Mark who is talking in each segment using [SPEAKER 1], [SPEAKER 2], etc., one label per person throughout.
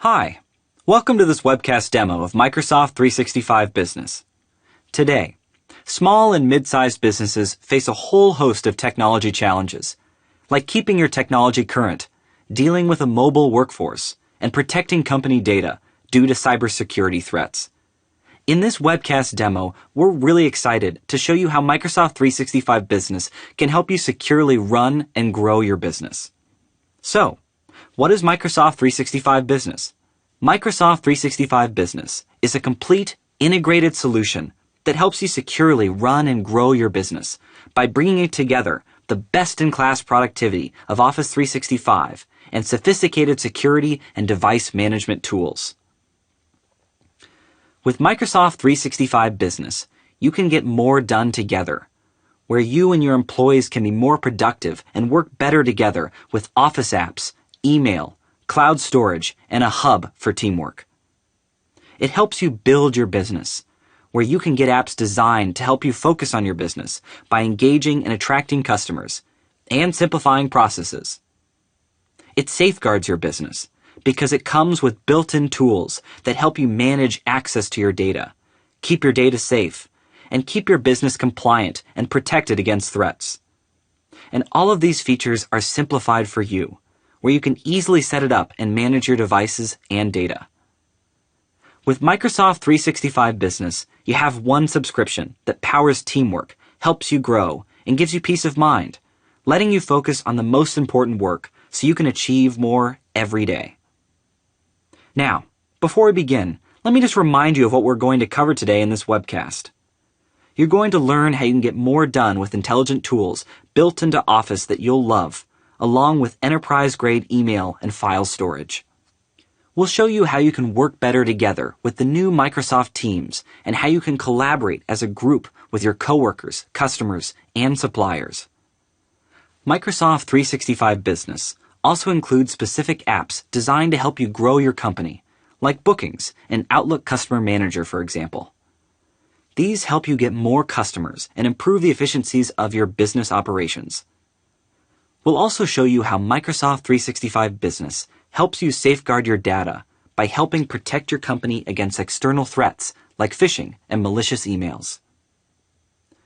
[SPEAKER 1] Hi, welcome to this webcast demo of Microsoft 365 Business. Today, small and mid-sized businesses face a whole host of technology challenges, like keeping your technology current, dealing with a mobile workforce, and protecting company data due to cybersecurity threats. In this webcast demo, we're really excited to show you how Microsoft 365 Business can help you securely run and grow your business. So, what is Microsoft 365 Business? Microsoft 365 Business is a complete, integrated solution that helps you securely run and grow your business by bringing together the best-in-class productivity of Office 365 and sophisticated security and device management tools. With Microsoft 365 Business, you can get more done together, where you and your employees can be more productive and work better together with Office apps, email, cloud storage, and a hub for teamwork. It helps you build your business, where you can get apps designed to help you focus on your business by engaging and attracting customers and simplifying processes. It safeguards your business because it comes with built-in tools that help you manage access to your data, keep your data safe, and keep your business compliant and protected against threats. And all of these features are simplified for you, where you can easily set it up and manage your devices and data. With Microsoft 365 Business, you have one subscription that powers teamwork, helps you grow, and gives you peace of mind, letting you focus on the most important work so you can achieve more every day. Now, before we begin, let me just remind you of what we're going to cover today in this webcast. You're going to learn how you can get more done with intelligent tools built into Office that you'll love, along with enterprise-grade email and file storage. We'll show you how you can work better together with the new Microsoft Teams and how you can collaborate as a group with your coworkers, customers, and suppliers. Microsoft 365 Business also includes specific apps designed to help you grow your company, like Bookings and Outlook Customer Manager, for example. These help you get more customers and improve the efficiencies of your business operations. We'll also show you how Microsoft 365 Business helps you safeguard your data by helping protect your company against external threats like phishing and malicious emails.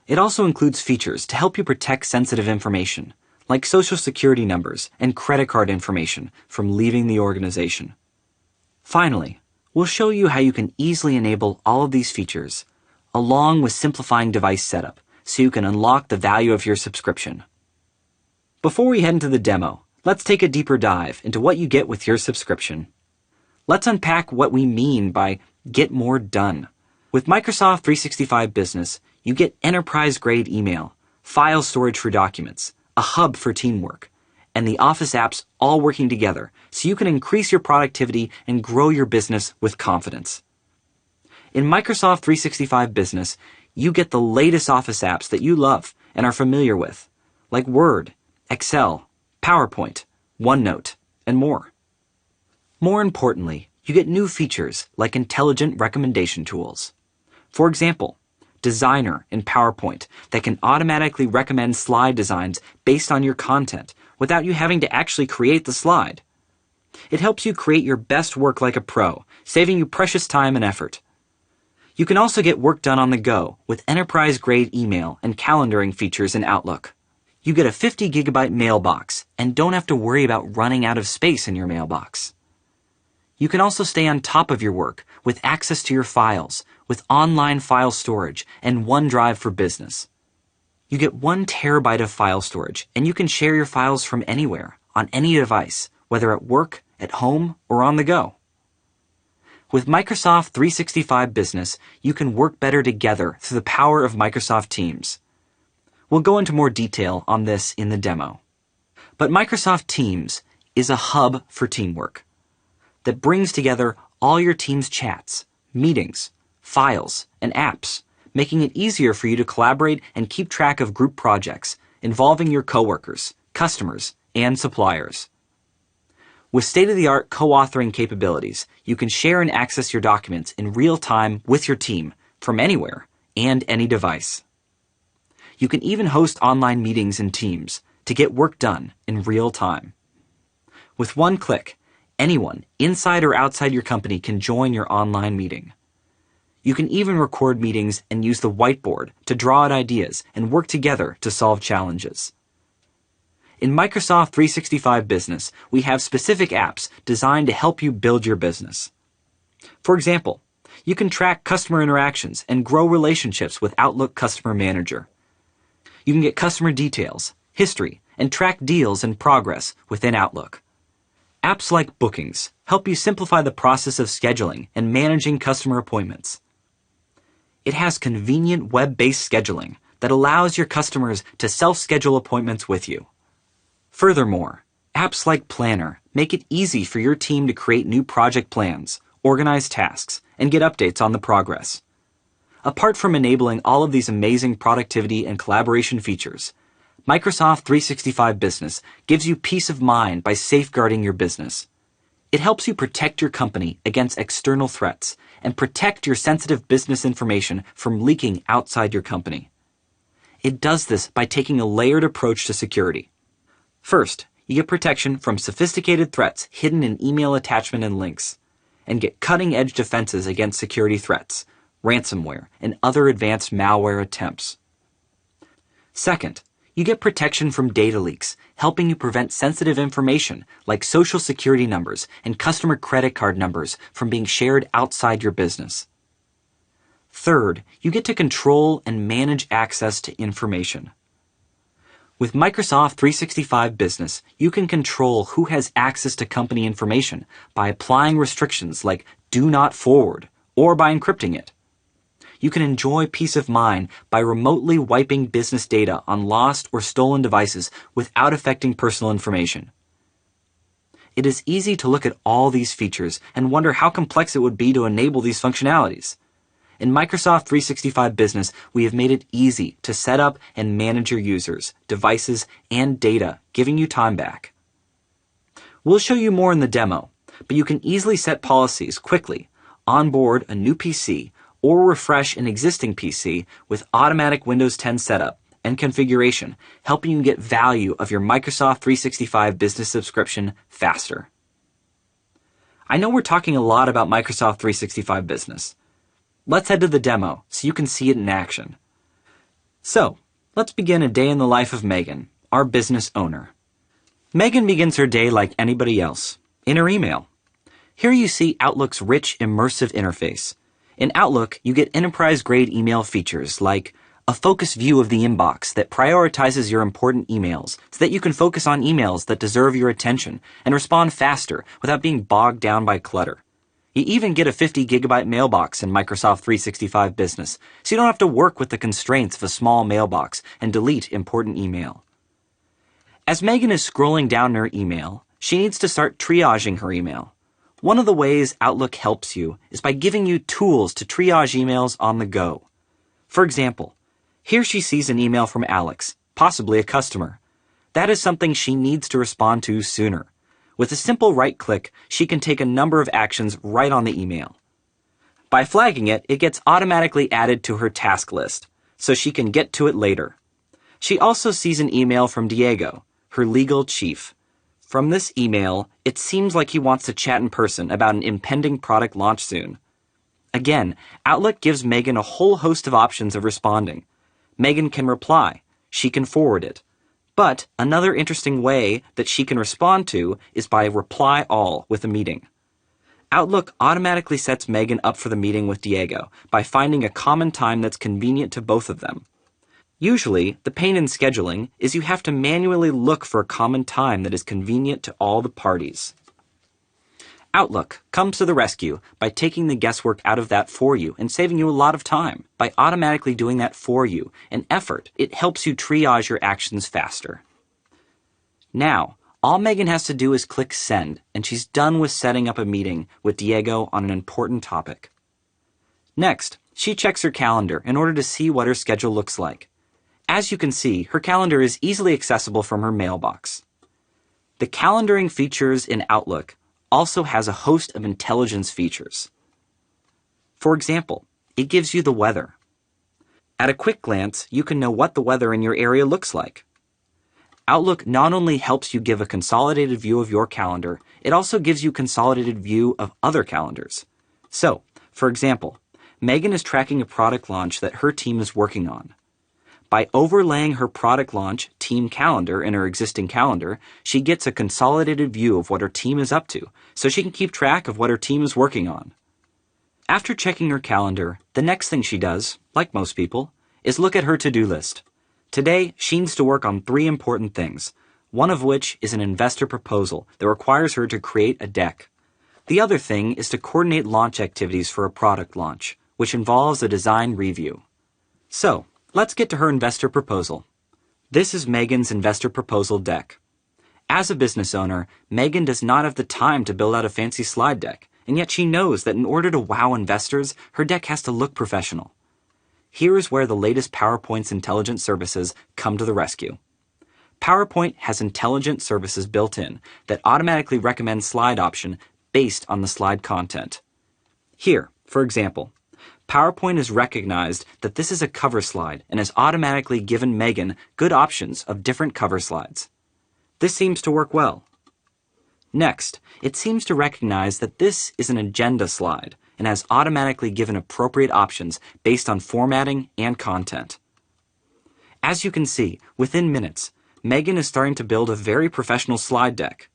[SPEAKER 1] It also includes features to help you protect sensitive information, like social security numbers and credit card information, from leaving the organization. Finally, we'll show you how you can easily enable all of these features, along with simplifying device setup, so you can unlock the value of your subscription. Before we head into the demo, let's take a deeper dive into what you get with your subscription. Let's unpack what we mean by get more done. With Microsoft 365 Business, you get enterprise-grade email, file storage for documents, a hub for teamwork, and the Office apps all working together so you can increase your productivity and grow your business with confidence. In Microsoft 365 Business, you get the latest Office apps that you love and are familiar with, like Word, Excel, PowerPoint, OneNote, and more. More importantly, you get new features like intelligent recommendation tools. For example, Designer in PowerPoint that can automatically recommend slide designs based on your content without you having to actually create the slide. It helps you create your best work like a pro, saving you precious time and effort. You can also get work done on the go with enterprise-grade email and calendaring features in Outlook. You get a 50-gigabyte mailbox and don't have to worry about running out of space in your mailbox. You can also stay on top of your work with access to your files, with online file storage and OneDrive for Business. You get 1 terabyte of file storage, and you can share your files from anywhere, on any device, whether at work, at home, or on the go. With Microsoft 365 Business, you can work better together through the power of Microsoft Teams. We'll go into more detail on this in the demo. But Microsoft Teams is a hub for teamwork that brings together all your team's chats, meetings, files, and apps, making it easier for you to collaborate and keep track of group projects involving your coworkers, customers, and suppliers. With state-of-the-art co-authoring capabilities, you can share and access your documents in real time with your team from anywhere and any device. You can even host online meetings in Teams to get work done in real time. With one click, Anyone, inside or outside your company, can join your online meeting. You can even record meetings and use the whiteboard to draw out ideas and work together to solve challenges. In Microsoft 365 Business, we have specific apps designed to help you build your business. For example, you can track customer interactions and grow relationships with Outlook Customer Manager. You can get customer details, history, and track deals and progress within Outlook. Apps like Bookings help you simplify the process of scheduling and managing customer appointments. It has convenient web-based scheduling that allows your customers to self-schedule appointments with you. Furthermore, apps like Planner make it easy for your team to create new project plans, organize tasks, and get updates on the progress. Apart from enabling all of these amazing productivity and collaboration features, Microsoft 365 Business gives you peace of mind by safeguarding your business. It helps you protect your company against external threats and protect your sensitive business information from leaking outside your company. It does this by taking a layered approach to security. First, you get protection from sophisticated threats hidden in email attachment and links, and get cutting-edge defenses against security threats, ransomware, and other advanced malware attempts. Second, you get protection from data leaks, helping you prevent sensitive information like social security numbers and customer credit card numbers from being shared outside your business. Third, you get to control and manage access to information. With Microsoft 365 Business, you can control who has access to company information by applying restrictions like do not forward or by encrypting it. You can enjoy peace of mind by remotely wiping business data on lost or stolen devices without affecting personal information. It is easy to look at all these features and wonder how complex it would be to enable these functionalities. In Microsoft 365 Business, we have made it easy to set up and manage your users, devices, and data, giving you time back. We'll show you more in the demo, but you can easily set policies quickly, onboard a new PC, or refresh an existing PC with automatic Windows 10 setup and configuration, helping you get value of your Microsoft 365 Business subscription faster. I know we're talking a lot about Microsoft 365 Business. Let's head to the demo so you can see it in action. So, let's begin a day in the life of Megan, our business owner. Megan begins her day like anybody else, in her email. Here you see Outlook's rich, immersive interface. In Outlook, you get enterprise-grade email features like a focus view of the inbox that prioritizes your important emails so that you can focus on emails that deserve your attention and respond faster without being bogged down by clutter. You even get a 50-gigabyte mailbox in Microsoft 365 Business, so you don't have to work with the constraints of a small mailbox and delete important email. As Megan is scrolling down her email, she needs to start triaging her email. One of the ways Outlook helps you is by giving you tools to triage emails on the go. For example, here she sees an email from Alex, possibly a customer. That is something she needs to respond to sooner. With a simple right-click, she can take a number of actions right on the email. By flagging it, it gets automatically added to her task list, so she can get to it later. She also sees an email from Diego, her legal chief. From this email, it seems like he wants to chat in person about an impending product launch soon. Again, Outlook gives Megan a whole host of options of responding. Megan can reply. She can forward it. But another interesting way that she can respond to is by reply all with a meeting. Outlook automatically sets Megan up for the meeting with Diego by finding a common time that's convenient to both of them. Usually, the pain in scheduling is you have to manually look for a common time that is convenient to all the parties. Outlook comes to the rescue by taking the guesswork out of that for you and saving you a lot of time. By automatically doing that for you and effort, it helps you triage your actions faster. Now, all Megan has to do is click send, and she's done with setting up a meeting with Diego on an important topic. Next, she checks her calendar in order to see what her schedule looks like. As you can see, her calendar is easily accessible from her mailbox. The calendaring features in Outlook also has a host of intelligence features. For example, it gives you the weather. At a quick glance, you can know what the weather in your area looks like. Outlook not only helps you give a consolidated view of your calendar, it also gives you a consolidated view of other calendars. So, for example, Megan is tracking a product launch that her team is working on. By overlaying her product launch team calendar in her existing calendar, she gets a consolidated view of what her team is up to, so she can keep track of what her team is working on. After checking her calendar, the next thing she does, like most people, is look at her to-do list. Today, she needs to work on 3 important things, one of which is an investor proposal that requires her to create a deck. The other thing is to coordinate launch activities for a product launch, which involves a design review. So, let's get to her investor proposal. This is Megan's investor proposal deck. As a business owner, Megan does not have the time to build out a fancy slide deck, and yet she knows that in order to wow investors, her deck has to look professional. Here is where the latest PowerPoint's intelligent services come to the rescue. PowerPoint has intelligent services built in that automatically recommend slide option based on the slide content. Here, for example, PowerPoint has recognized that this is a cover slide and has automatically given Megan good options of different cover slides. This seems to work well. Next, it seems to recognize that this is an agenda slide and has automatically given appropriate options based on formatting and content. As you can see, within minutes, Megan is starting to build a very professional slide deck.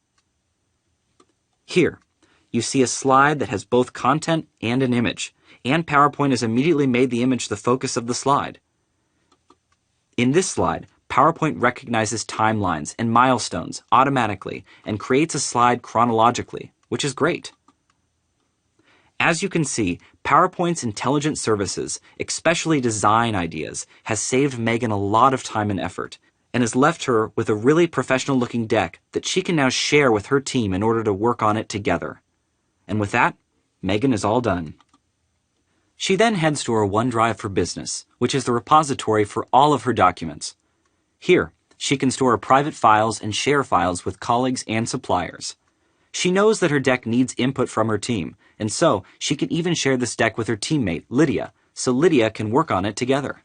[SPEAKER 1] Here, you see a slide that has both content and an image, and PowerPoint has immediately made the image the focus of the slide. In this slide, PowerPoint recognizes timelines and milestones automatically and creates a slide chronologically, which is great. As you can see, PowerPoint's intelligent services, especially design ideas, has saved Megan a lot of time and effort, and has left her with a really professional-looking deck that she can now share with her team in order to work on it together. And with that, Megan is all done. She then heads to her OneDrive for Business, which is the repository for all of her documents. Here, she can store private files and share files with colleagues and suppliers. She knows that her deck needs input from her team, and so she can even share this deck with her teammate, Lydia, so Lydia can work on it together.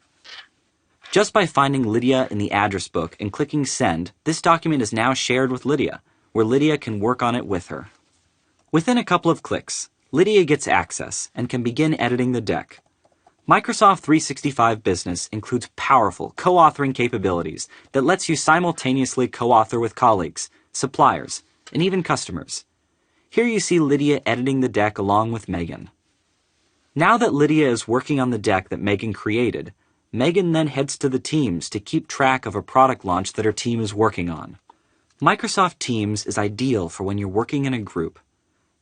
[SPEAKER 1] Just by finding Lydia in the address book and clicking Send, this document is now shared with Lydia, where Lydia can work on it with her. Within a couple of clicks, Lydia gets access and can begin editing the deck. Microsoft 365 Business includes powerful co-authoring capabilities that lets you simultaneously co-author with colleagues, suppliers, and even customers. Here you see Lydia editing the deck along with Megan. Now that Lydia is working on the deck that Megan created, Megan then heads to the Teams to keep track of a product launch that her team is working on. Microsoft Teams is ideal for when you're working in a group.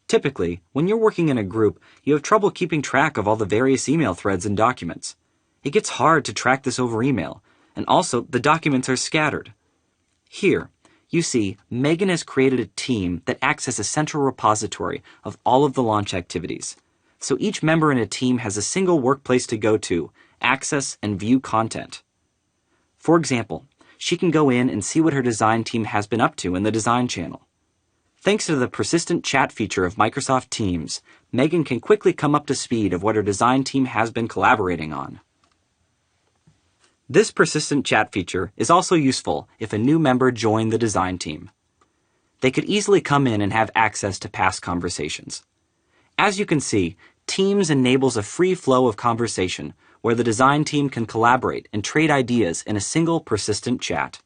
[SPEAKER 1] Typically, when you're working in a group, you have trouble keeping track of all the various email threads and documents. It gets hard to track this over email, and also the documents are scattered. Here, you see Megan has created a team that acts as a central repository of all of the launch activities. So each member in a team has a single workplace to go to, access, and view content. For example, she can go in and see what her design team has been up to in the design channel. Thanks to the persistent chat feature of Microsoft Teams, Megan can quickly come up to speed of what her design team has been collaborating on. This persistent chat feature is also useful if a new member joined the design team. They could easily come in and have access to past conversations. As you can see, Teams enables a free flow of conversation where the design team can collaborate and trade ideas in a single persistent chat.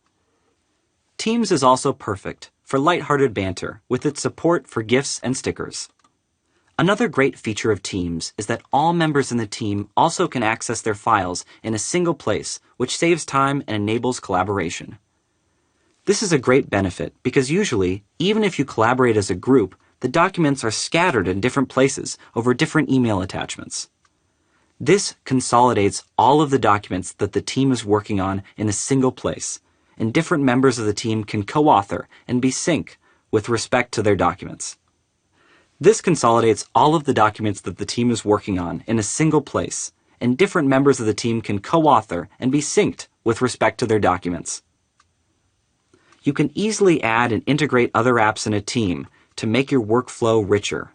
[SPEAKER 1] Teams is also perfect for lighthearted banter with its support for GIFs and stickers. Another great feature of Teams is that all members in the team also can access their files in a single place, which saves time and enables collaboration. This is a great benefit because usually, even if you collaborate as a group, the documents are scattered in different places over different email attachments. This consolidates all of the documents that the team is working on in a single place, and different members of the team can co-author and be sync with respect to their documents. This consolidates all of the documents that the team is working on in a single place, and different members of the team can co-author and be synced with respect to their documents. You can easily add and integrate other apps in a team to make your workflow richer.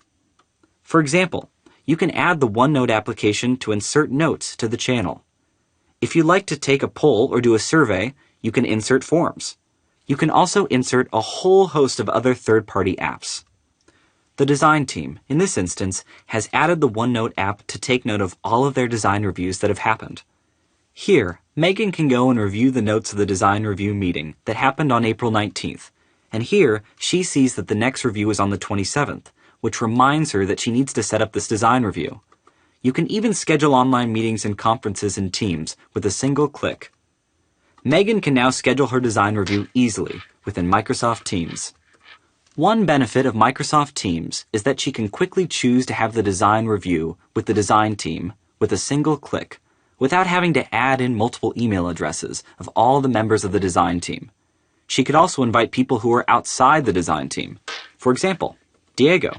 [SPEAKER 1] For example, you can add the OneNote application to insert notes to the channel. If you'd like to take a poll or do a survey, you can insert forms. You can also insert a whole host of other third-party apps. The design team, in this instance, has added the OneNote app to take note of all of their design reviews that have happened. Here, Megan can go and review the notes of the design review meeting that happened on April 19th, and here she sees that the next review is on the 27th, which reminds her that she needs to set up this design review. You can even schedule online meetings and conferences in Teams with a single click. Megan can now schedule her design review easily within Microsoft Teams. One benefit of Microsoft Teams is that she can quickly choose to have the design review with the design team with a single click, without having to add in multiple email addresses of all the members of the design team. She could also invite people who are outside the design team. For example, Diego.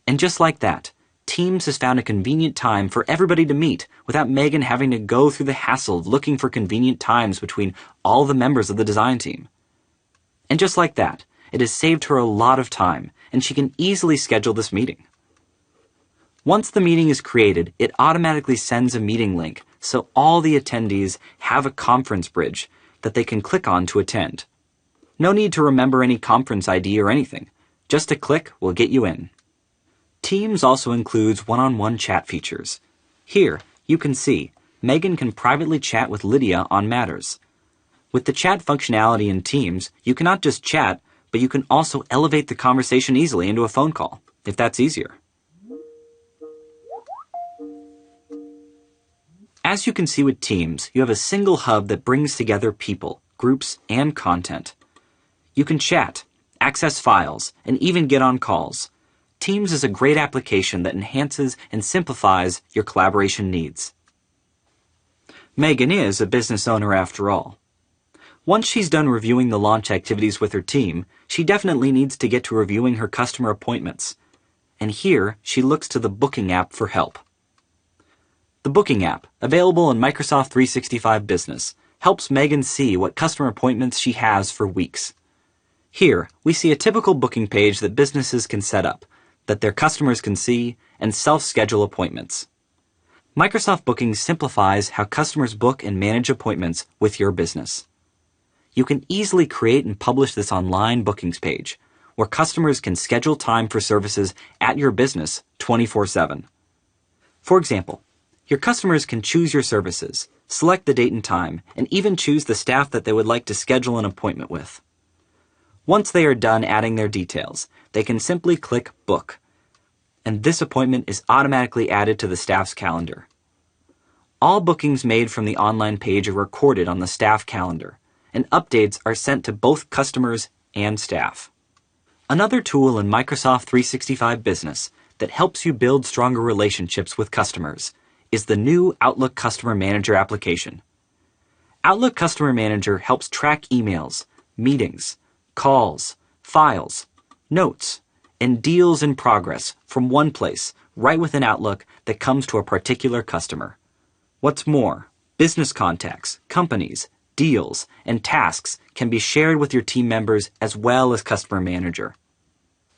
[SPEAKER 1] And just like that, Teams has found a convenient time for everybody to meet without Megan having to go through the hassle of looking for convenient times between all the members of the design team. And just like that, it has saved her a lot of time, and she can easily schedule this meeting. Once the meeting is created, it automatically sends a meeting link so all the attendees have a conference bridge that they can click on to attend. No need to remember any conference ID or anything. Just a click will get you in. Teams also includes one-on-one chat features. Here, you can see, Megan can privately chat with Lydia on matters. With the chat functionality in Teams, you can not just chat, but you can also elevate the conversation easily into a phone call, if that's easier. As you can see with Teams, you have a single hub that brings together people, groups, and content. You can chat, access files, and even get on calls. Teams is a great application that enhances and simplifies your collaboration needs. Megan is a business owner after all. Once she's done reviewing the launch activities with her team, she definitely needs to get to reviewing her customer appointments. And here, she looks to the Booking app for help. The Booking app, available in Microsoft 365 Business, helps Megan see what customer appointments she has for weeks. Here, we see a typical booking page that businesses can set up, that their customers can see, and self-schedule appointments. Microsoft Booking simplifies how customers book and manage appointments with your business. You can easily create and publish this online bookings page, where customers can schedule time for services at your business 24/7. For example, your customers can choose your services, select the date and time, and even choose the staff that they would like to schedule an appointment with. Once they are done adding their details, they can simply click Book, and this appointment is automatically added to the staff's calendar. All bookings made from the online page are recorded on the staff calendar, and updates are sent to both customers and staff. Another tool in Microsoft 365 Business that helps you build stronger relationships with customers is the new Outlook Customer Manager application. Outlook Customer Manager helps track emails, meetings, calls, files, notes, and deals in progress from one place, right within Outlook, that comes to a particular customer. What's more, business contacts, companies, deals, and tasks can be shared with your team members as well as Customer Manager.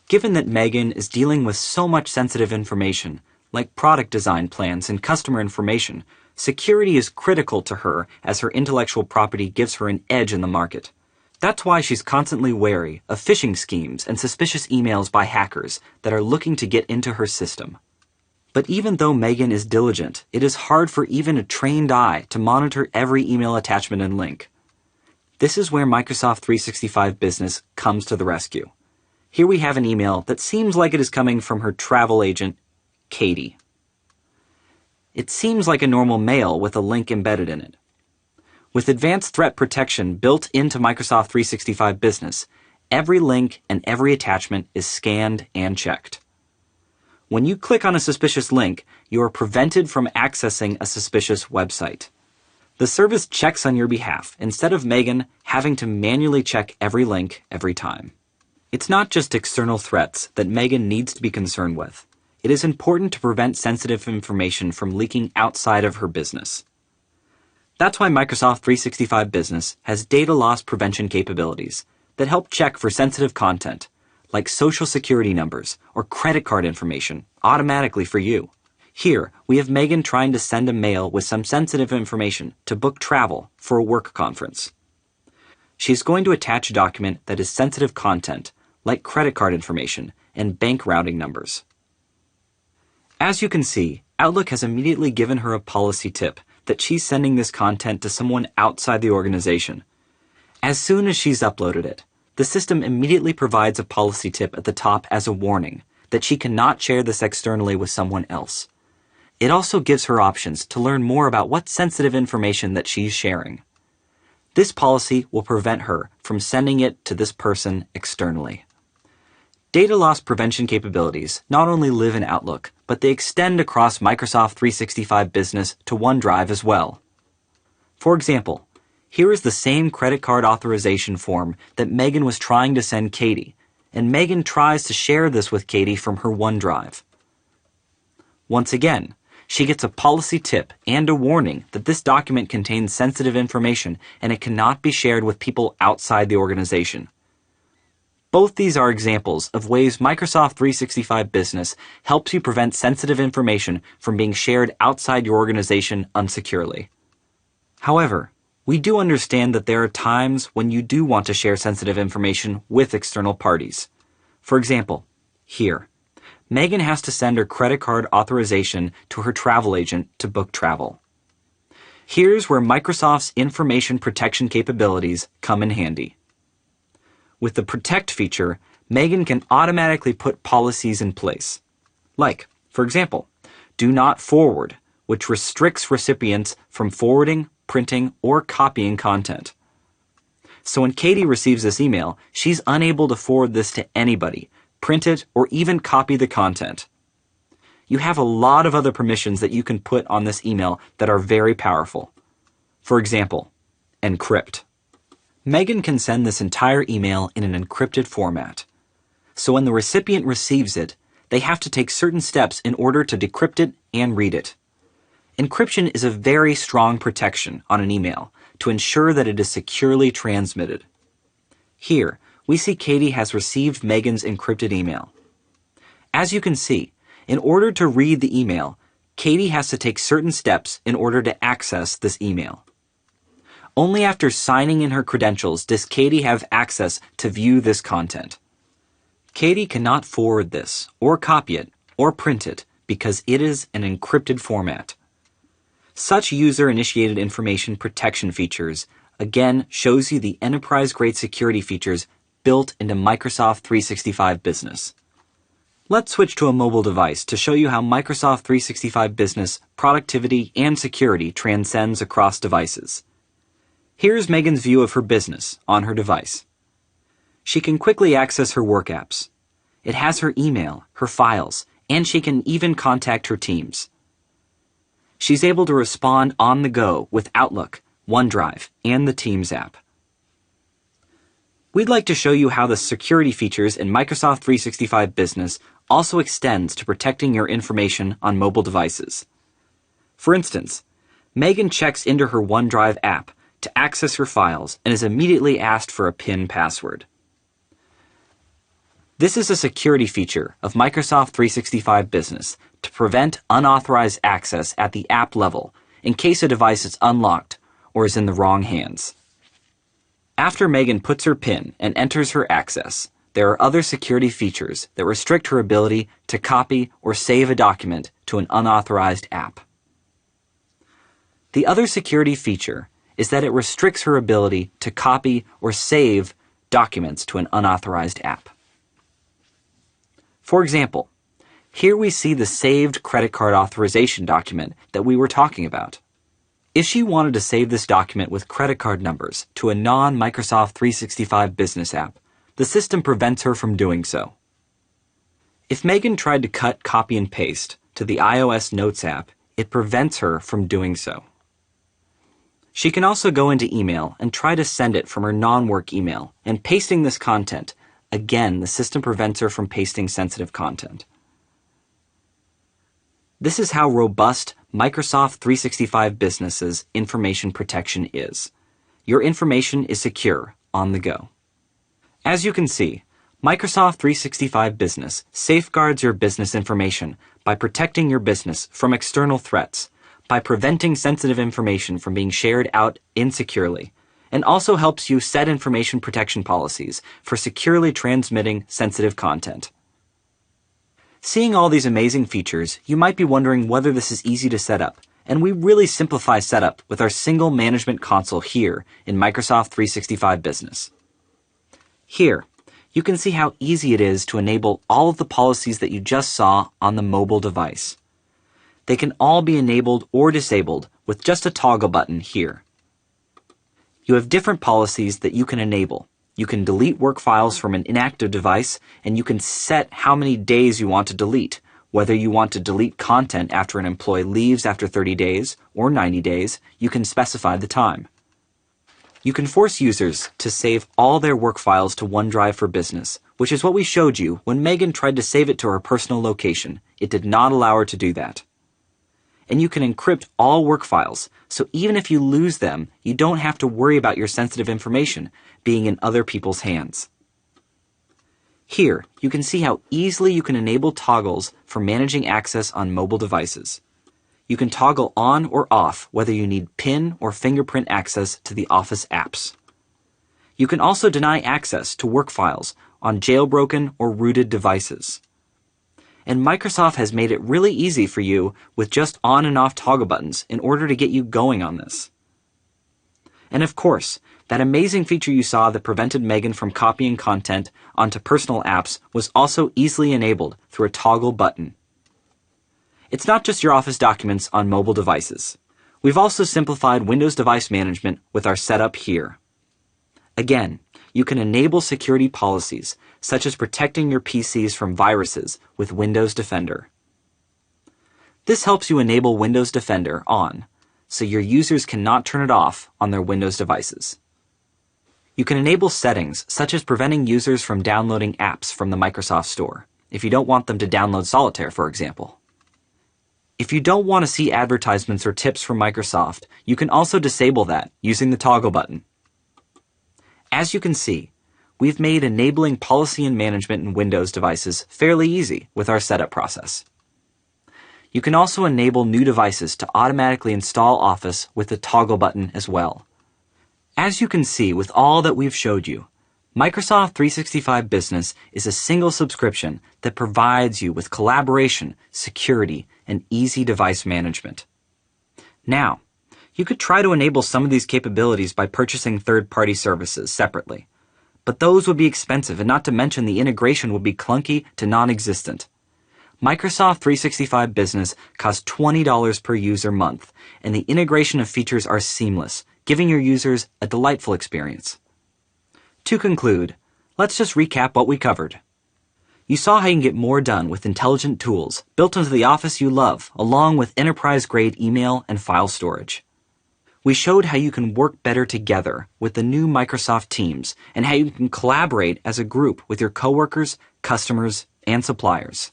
[SPEAKER 1] Given that Megan is dealing with so much sensitive information, like product design plans and customer information, security is critical to her as her intellectual property gives her an edge in the market. That's why she's constantly wary of phishing schemes and suspicious emails by hackers that are looking to get into her system. But even though Megan is diligent, it is hard for even a trained eye to monitor every email attachment and link. This is where Microsoft 365 Business comes to the rescue. Here we have an email that seems like it is coming from her travel agent, Katie. It seems like a normal mail with a link embedded in it. With advanced threat protection built into Microsoft 365 Business, every link and every attachment is scanned and checked. When you click on a suspicious link, you are prevented from accessing a suspicious website. The service checks on your behalf instead of Megan having to manually check every link every time. It's not just external threats that Megan needs to be concerned with. It is important to prevent sensitive information from leaking outside of her business. That's why Microsoft 365 Business has data loss prevention capabilities that help check for sensitive content, like social security numbers or credit card information, automatically for you. Here, we have Megan trying to send a mail with some sensitive information to book travel for a work conference. she's going to attach a document that is sensitive content, like credit card information and bank routing numbers. As you can see, Outlook has immediately given her a policy tip that she's sending this content to someone outside the organization. As soon as she's uploaded it, the system immediately provides a policy tip at the top as a warning that she cannot share this externally with someone else. It also gives her options to learn more about what sensitive information that she's sharing. This policy will prevent her from sending it to this person externally. Data loss prevention capabilities not only live in Outlook, but they extend across Microsoft 365 Business to OneDrive as well. For example, here is the same credit card authorization form that Megan was trying to send Katie, and Megan tries to share this with Katie from her OneDrive. Once again, she gets a policy tip and a warning that this document contains sensitive information and it cannot be shared with people outside the organization. Both these are examples of ways Microsoft 365 Business helps you prevent sensitive information from being shared outside your organization unsecurely. However, we do understand that there are times when you do want to share sensitive information with external parties. For example, here, Megan has to send her credit card authorization to her travel agent to book travel. Here's where Microsoft's information protection capabilities come in handy. With the Protect feature, Megan can automatically put policies in place. Like, for example, Do Not Forward, which restricts recipients from forwarding, printing, or copying content. So when Katie receives this email, she's unable to forward this to anybody, print it, or even copy the content. You have a lot of other permissions that you can put on this email that are very powerful. For example, encrypt. Megan can send this entire email in an encrypted format. So when the recipient receives it, they have to take certain steps in order to decrypt it and read it. Encryption is a very strong protection on an email to ensure that it is securely transmitted. Here, we see Katie has received Megan's encrypted email. As you can see, in order to read the email, Katie has to take certain steps in order to access this email. Only after signing in her credentials does Katie have access to view this content. Katie cannot forward this, or copy it, or print it, because it is an encrypted format. Such user-initiated information protection features again shows you the enterprise-grade security features built into Microsoft 365 Business. Let's switch to a mobile device to show you how Microsoft 365 Business productivity and security transcends across devices. Here's Megan's view of her business on her device. She can quickly access her work apps. It has her email, her files, and she can even contact her teams. She's able to respond on the go with Outlook, OneDrive, and the Teams app. We'd like to show you how the security features in Microsoft 365 Business also extends to protecting your information on mobile devices. For instance, Megan checks into her OneDrive app to access her files and is immediately asked for a PIN password. This is a security feature of Microsoft 365 Business to prevent unauthorized access at the app level in case a device is unlocked or is in the wrong hands. After Megan puts her PIN and enters her access, there are other security features that restrict her ability to copy or save a document to an unauthorized app. The other security feature is that it restricts her ability to copy or save documents to an unauthorized app. For example, here we see the saved credit card authorization document that we were talking about. If she wanted to save this document with credit card numbers to a non-Microsoft 365 Business app, the system prevents her from doing so. If Megan tried to cut, copy, and paste to the iOS Notes app, it prevents her from doing so. She can also go into email and try to send it from her non-work email, and pasting this content. Again, the system prevents her from pasting sensitive content. This is how robust Microsoft 365 Business's information protection is. Your information is secure on the go. As you can see, Microsoft 365 Business safeguards your business information by protecting your business from external threats, by preventing sensitive information from being shared out insecurely, and also helps you set information protection policies for securely transmitting sensitive content. Seeing all these amazing features, you might be wondering whether this is easy to set up, and we really simplify setup with our single management console here in Microsoft 365 Business. Here, you can see how easy it is to enable all of the policies that you just saw on the mobile device. They can all be enabled or disabled with just a toggle button here. You have different policies that you can enable. You can delete work files from an inactive device, and you can set how many days you want to delete, whether you want to delete content after an employee leaves after 30 days or 90 days, you can specify the time. You can force users to save all their work files to OneDrive for Business, which is what we showed you when Megan tried to save it to her personal location. It did not allow her to do that. And you can encrypt all work files, so even if you lose them, you don't have to worry about your sensitive information being in other people's hands. Here, you can see how easily you can enable toggles for managing access on mobile devices. You can toggle on or off whether you need PIN or fingerprint access to the Office apps. You can also deny access to work files on jailbroken or rooted devices. And Microsoft has made it really easy for you with just on and off toggle buttons in order to get you going on this. And of course, that amazing feature you saw that prevented Megan from copying content onto personal apps was also easily enabled through a toggle button. It's not just your Office documents on mobile devices. We've also simplified Windows device management with our setup here. Again, you can enable security policies, such as protecting your PCs from viruses with Windows Defender. This helps you enable Windows Defender on, so your users cannot turn it off on their Windows devices. You can enable settings, such as preventing users from downloading apps from the Microsoft Store, if you don't want them to download Solitaire, for example. If you don't want to see advertisements or tips from Microsoft, you can also disable that using the toggle button. As you can see, we've made enabling policy and management in Windows devices fairly easy with our setup process. You can also enable new devices to automatically install Office with the toggle button as well. As you can see with all that we've showed you, Microsoft 365 Business is a single subscription that provides you with collaboration, security, and easy device management. Now, you could try to enable some of these capabilities by purchasing third-party services separately, but those would be expensive, and not to mention the integration would be clunky to non-existent. Microsoft 365 Business costs $20 per user month, and the integration of features are seamless, giving your users a delightful experience. To conclude, let's just recap what we covered. You saw how you can get more done with intelligent tools built into the Office you love, along with enterprise-grade email and file storage. We showed how you can work better together with the new Microsoft Teams and how you can collaborate as a group with your coworkers, customers, and suppliers.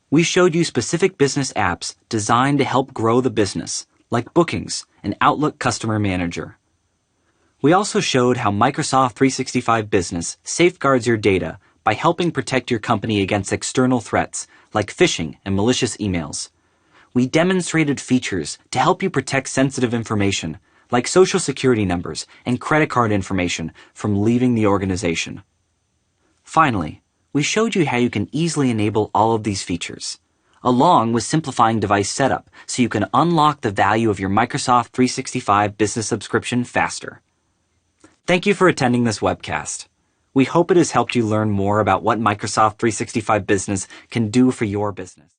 [SPEAKER 1] We showed you specific business apps designed to help grow the business, like Bookings and Outlook Customer Manager. We also showed how Microsoft 365 Business safeguards your data by helping protect your company against external threats like phishing and malicious emails. We demonstrated features to help you protect sensitive information like social security numbers and credit card information from leaving the organization. Finally, we showed you how you can easily enable all of these features, along with simplifying device setup so you can unlock the value of your Microsoft 365 Business subscription faster. Thank you for attending this webcast. We hope it has helped you learn more about what Microsoft 365 Business can do for your business.